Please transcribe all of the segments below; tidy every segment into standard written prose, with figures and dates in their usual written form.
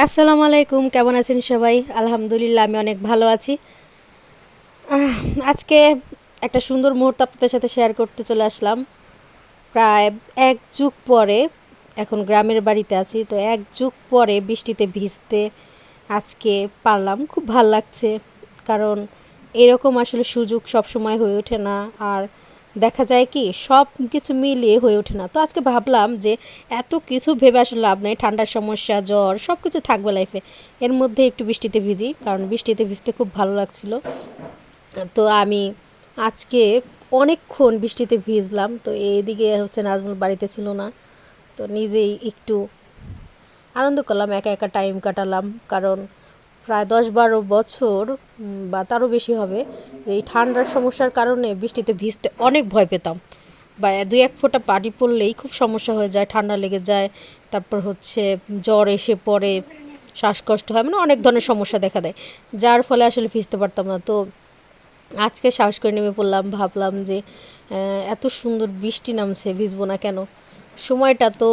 আসসালামু আলাইকুম, কেমন আছেন সবাই? আলহামদুলিল্লাহ, আমি অনেক ভালো আছি। আজকে একটা সুন্দর মুহূর্ত আপনাদের সাথে শেয়ার করতে চলে আসলাম। প্রায় এক যুগ পরে এখন গ্রামের বাড়িতে আছি, তো এক যুগ পরে বৃষ্টিতে ভিজতে আজকে পারলাম, খুব ভাল লাগছে। কারণ এরকম আসলে সুযোগ সব সময় হয়ে ওঠে না, আর দেখা যায় কি সব কিছু মিলিয়ে হয়ে ওঠে না। তো আজকে ভাবলাম যে এত কিছু ভেবে আসলে লাভ নেই, ঠান্ডার সমস্যা, জ্বর সব কিছু থাকবে লাইফে, এর মধ্যে একটু বৃষ্টিতে ভিজি, কারণ বৃষ্টিতে ভিজতে খুব ভালো লাগছিল। তো আমি আজকে অনেকক্ষণ বৃষ্টিতে ভিজলাম। তো এইদিকে হচ্ছে নাজমুল বাড়িতে ছিল না, তো নিজেই একটু আনন্দ করলাম, একা একা টাইম কাটালাম। কারণ প্রায় 10-12 বছর বা তারও বেশি হবে এই ঠান্ডার সমস্যার কারণে বৃষ্টিতে ভিজতে অনেক ভয় পেতাম, বা দুই এক ফোঁটা পানি পড়লেই খুব সমস্যা হয়ে যায়, ঠান্ডা লেগে যায়, তারপর হচ্ছে জ্বর এসে পড়ে, শ্বাসকষ্ট হয়, মানে অনেক ধরনের সমস্যা দেখা দেয়, যার ফলে আসলে ভিজতে পারতাম না। তো আজকে সাহস করে নেমে পড়লাম, ভাবলাম যে এত সুন্দর বৃষ্টি নামছে, ভিজবো না কেন? সময়টা তো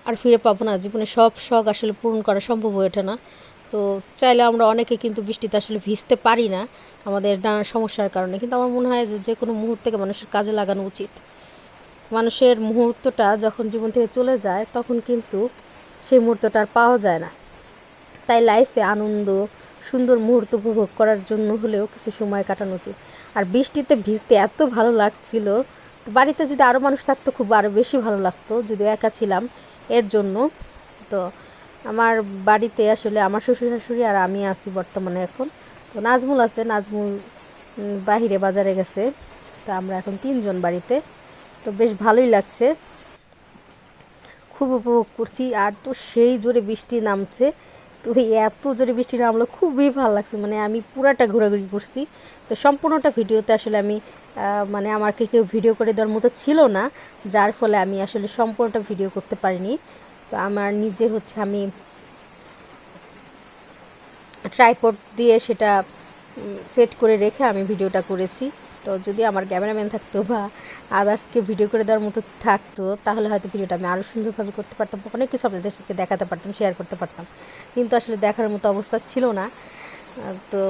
আর ফিরে পাবো না, জীবনে সব শখ আসলে পূরণ করা সম্ভব হয়ে ওঠে না। তো চাইলে আমরা অনেকে কিন্তু বৃষ্টিতে আসলে ভিজতে পারি না আমাদের নানা সমস্যার কারণে, কিন্তু আমার মনে হয় যে যে কোনো মুহূর্তকে মানুষের কাজে লাগানো উচিত। মানুষের মুহূর্তটা যখন জীবন থেকে চলে যায় তখন কিন্তু সেই মুহূর্তটা আর পাওয়া যায় না। তাই লাইফে আনন্দ, সুন্দর মুহূর্ত উপভোগ করার জন্য হলেও কিছু সময় কাটানো উচিত। আর বৃষ্টিতে ভিজতে এত ভালো লাগছিল, তো বাড়িতে যদি আরও মানুষ থাকতো খুব আরও বেশি ভালো লাগতো, যদি একা ছিলাম এর জন্য। তো আমার বাড়িতে আসলে আমার শ্বশুর শাশুড়ি আর আমি আছি বর্তমানে এখন। তো নাজমুল আছে, নাজমুল বাহিরে বাজারে গেছে। তো আমরা এখন 3 জন বাড়িতে। তো বেশ ভালোই লাগছে, খুব উপভোগ করছি। আর তো সেই জোরে বৃষ্টি নামছে, তো এই এত জোরে বৃষ্টি নামলো খুবই ভালো লাগছে, মানে আমি পুরাটা ঘোরাঘুরি করছি। তো সম্পূর্ণটা ভিডিওতে আসলে আমি মানে আমাকে কেউ ভিডিও করে দেওয়ার মতো ছিল না, যার ফলে আমি আসলে সম্পূর্ণটা ভিডিও করতে পারিনি। তো আমার নিজে হচ্ছে আমি ট্রাইপড দিয়ে সেটা সেট করে রেখে আমি ভিডিওটা করেছি। তো যদি আমার ক্যামেরাম্যান থাকতো বা আদার্সকে ভিডিও করে দেওয়ার মতো থাকতো, তাহলে হয়তো ভিডিওটা আমি আরও সুন্দরভাবে করতে পারতাম, অনেক কিছু আপনাদেরকে দেখাতে পারতাম, শেয়ার করতে পারতাম। কিন্তু আসলে দেখার মতো অবস্থা ছিল না। তো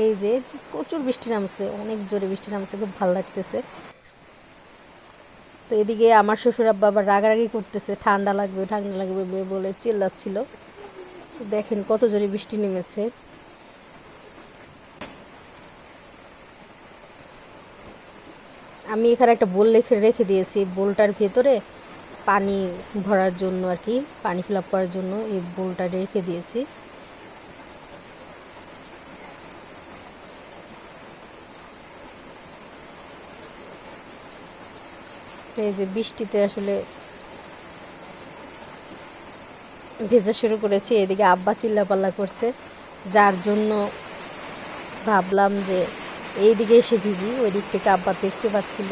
এই যে প্রচুর বৃষ্টি নামছে, অনেক জোরে বৃষ্টি নামছে, খুব ভালো লাগতেছে। তো এদিকে আমার শ্বশুর আব্বা আবার রাগারাগি করতেছে, ঠান্ডা লাগবে ঠান্ডা লাগবে বলে চিল্লাচ্ছিল। দেখেন কত জোরে বৃষ্টি নেমেছে। আমি এখানে একটা বোল রেখে রেখে দিয়েছি, বোলটার ভেতরে পানি ভরার জন্য আর কি, পানি ফিল আপ করার জন্য এই বোলটা রেখে দিয়েছি। এই যে বৃষ্টিতে আসলে ভেজা শুরু করেছি, এদিকে আব্বা চিল্লাপাল্লা করছে, যার জন্য ভাবলাম যে এই দিকে এসে ভিজি, ওই দিক থেকে আব্বা দেখতে পাচ্ছিল